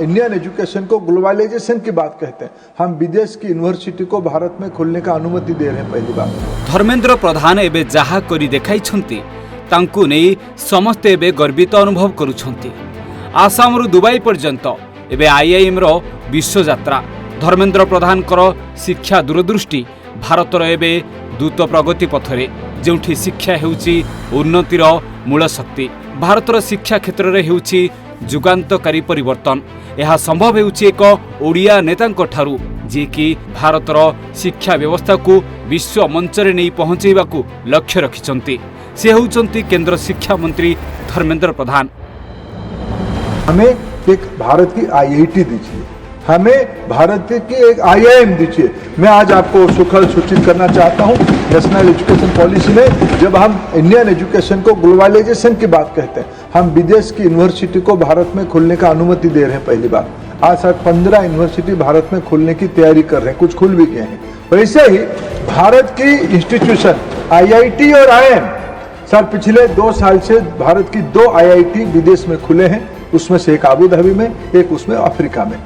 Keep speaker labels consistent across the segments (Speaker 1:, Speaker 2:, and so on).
Speaker 1: Indian education को globalisation की बात कहते हैं, हम विदेश की यूनिवर्सिटी को भारत में खोलने का अनुमति दे रहे हैं। पहली बात
Speaker 2: धर्मेंद्र प्रधान एबे जहा करी देखाइछंती तांकु नै समस्ते एबे गर्वित अनुभव करुछंती। आसाम रु दुबई पर्यंत एबे आईआईएम रो विश्व यात्रा। धर्मेंद्र प्रधान कर शिक्षा दूरदृष्टि भारतर एबे द्रुत प्रगति पथरे, जोंठी शिक्षा हेउची उन्नतिर मूल शक्ति। भारतर शिक्षा क्षेत्र में हेउची जुगान्तकारी परिवर्तन। यह संभव हेउची एक ओडिया नेतांक ठारू जे कि भारतर शिक्षा व्यवस्था को विश्व मंच रे नहीं पहुंचेबा को लक्ष्य रखिछंती। से हेउचंती केंद्र शिक्षा मंत्री धर्मेंद्र प्रधान।
Speaker 1: हमें एक भारत की आईआईटी दीजिए, हमें भारत की एक आईआईएम दीजिए। मैं आज आपको सुखद सूचित करना चाहता हूं, नेशनल एजुकेशन पॉलिसी में जब हम इंडियन एजुकेशन को ग्लोबलाइजेशन की बात कहते हैं, हम विदेश की यूनिवर्सिटी को भारत में खोलने का अनुमति दे रहे हैं। पहली बार आज 15 यूनिवर्सिटी भारत में खोलने की तैयारी कर रहे हैं, कुछ खुल भी गए हैं। वैसे ही भारत की इंस्टीट्यूशन आईआईटी और आईआईएम, सर पिछले 2 साल से भारत की 2 आईआईटी विदेश में खुले हैं, उसमें से एक आबू धाबी में, एक उसमें अफ्रीका में।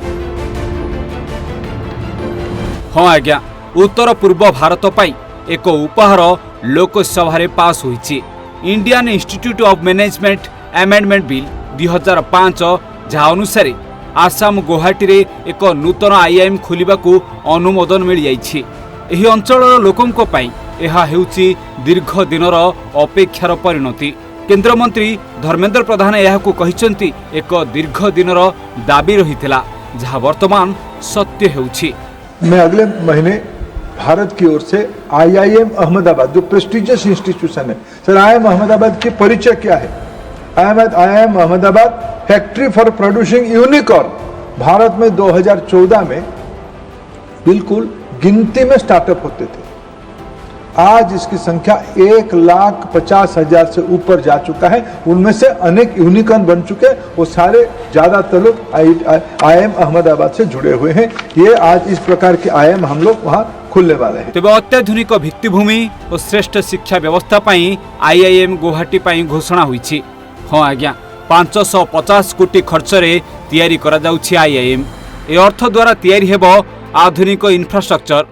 Speaker 2: हाँ आज्ञा, उत्तर पूर्व भारत पाई एक उपहार लोकसभा रे पास होईची। Indian institute of management amendment bill 2005 जहा अनुसार आसाम गुवाहाटी रे एक नूतन आईआईएम खोलिबा को अनुमोदन मिल जाईची। एही अंचलर लोकंको पाई एहा हेउची दीर्घ दिनर अपेक्षार परिणति। केंद्र मंत्री धर्मेंद्र प्रधान एहाकु कहिसंती एक दीर्घ दिनर दाबी रहितला, जहा वर्तमान सत्य हेउची।
Speaker 1: मैं अगले महीने भारत की ओर से आईआईएम अहमदाबाद, जो प्रेस्टिजियस इंस्टीट्यूशन है, सर आईआईएम अहमदाबाद की परिचय क्या है? IIM Ahmedabad factory for producing unicorn, Bharat में 2014 में बिल्कुल गिनती में स्टार्टअप होते थे। आज इसकी संख्या 1,50,000 से ऊपर जा चुका है। उनमें से अनेक यूनिकॉर्न बन चुके हैं, वो सारे ज्यादातर लोग आईआईएम अहमदाबाद से जुड़े हुए हैं। ये आज इस प्रकार के आईआईएम हम लोग वहाँ खुलने वाले हैं।
Speaker 2: तेज अत्याधुनिक भित्तिभूमि और श्रेष्ठ शिक्षा व्यवस्था पाई आईआईएम गुवाहाटी पाई घोषणा हुई। हाँ आज्ञा, 550 कोटी खर्च रे तैयारी करा जाउछि आईआईएम। ए अर्थ द्वारा तैयारी हेबो आधुनिक इंफ्रास्ट्रक्चर,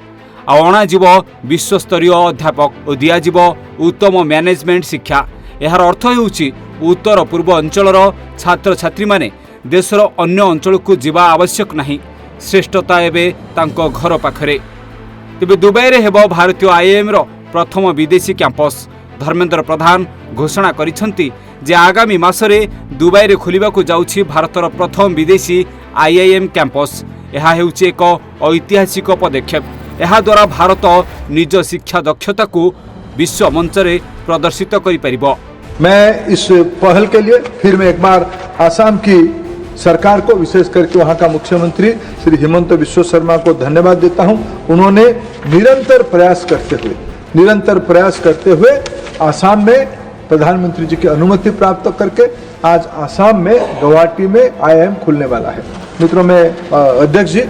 Speaker 2: अणाजीव विश्वस्तरीय अध्यापक और दियाजीव उत्तम मैनेजमेंट शिक्षा। यार अर्थ हेउछि उत्तर पूर्व अंचलर छात्र छात्री माने देशर अन्य अंचल को जीवा आवश्यक नहीं, श्रेष्ठता एबे तांको घर पाखरे। तेबे दुबई रे हेबो भारतीय आईआईएम रो प्रथम विदेशी कैंपस। धर्मेंद्र प्रधान घोषणा करिसंती जे आगामी मासरे दुबई रे खोलिबाकू जाउछि भारतर प्रथम विदेशी आईआईएम कैंपस। एहा हेउछि एक ऐतिहासिक पदक्षेप। एहा द्वारा भारत निज शिक्षा दक्षता को विश्व मंच रे प्रदर्शित करि परिबो।
Speaker 1: मैं इस पहल के लिए फिर मैं एक बार आसाम की सरकार को, विशेष करके वहाँ का मुख्यमंत्री श्री हिमंत बिस्वा शर्मा को धन्यवाद देता हूँ। उन्होंने निरंतर प्रयास करते हुए आसाम में प्रधानमंत्री जी की अनुमति प्राप्त करके आज आसाम में गुवाहाटी में आईआईएम खुलने वाला है। मित्रों, मैं अध्यक्ष जी,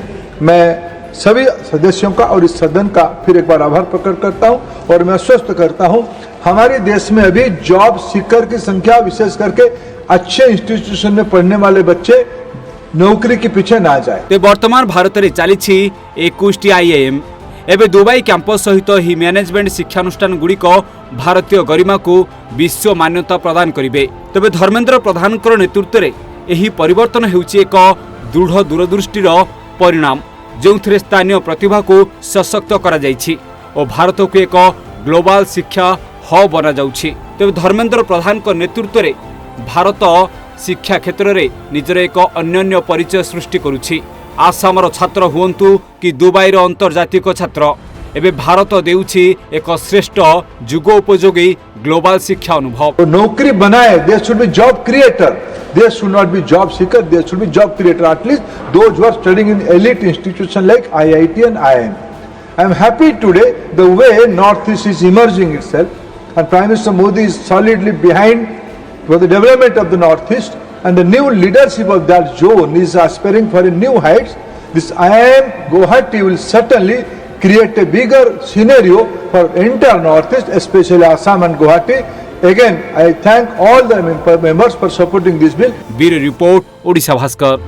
Speaker 1: मैं सभी सदस्यों का और इस सदन का फिर एक बार आभार प्रकट करता हूं और मैं आश्वस्त करता हूं हमारे देश में अभी जॉब सीकर की संख्या, विशेष करके अच्छे इंस्टीट्यूशन में पढ़ने वाले बच्चे नौकरी के पीछे ना जाए।
Speaker 2: ते वर्तमान भारत रे चली 21 आईआईएम एबे दुबई कैंपस सहित ही मैनेजमेंट शिक्षानुष्ठान गुड़िक भारतीय गरिमा को विश्व मान्यता प्रदान करिवे। तबे धर्मेंद्र प्रधान नेतृत्व रे एही परिवर्तन हेउछि एक दृढ़ दूरदृष्टिर परिणाम, जो स्थानीय प्रतिभा को सशक्त करा जाइछि और भारत को एक ग्लोबल शिक्षा हब बना जाउछि। तेज धर्मेंद्र प्रधान नेतृत्व रे भारत शिक्षा क्षेत्र में निजर एक अन्योन्य परिचय सृष्टि करुछि। आसामर छात्र हुंतु कि दुबईर अंतर्जातिक छात्र, एबे भारत देउछि एक श्रेष्ठ जुगोपयोगी ग्लोबल शिक्षा अनुभव।
Speaker 1: नौकरी बनाए, there should be job creator, there should not be job seeker, there should be job creator, at least those who are studying in elite institution like IIT and IIM. I am happy today the way Northeast is emerging itself and Prime Minister Modi is solidly behind for the development of the Northeast, and the new leadership of that zone is aspiring for a new heights. This IIM Guwahati will certainly create a bigger scenario for entire Northeast, especially Assam and Guwahati. Again, I thank all the members for supporting this bill.
Speaker 2: Bureau Report, Odisha Bhaskar.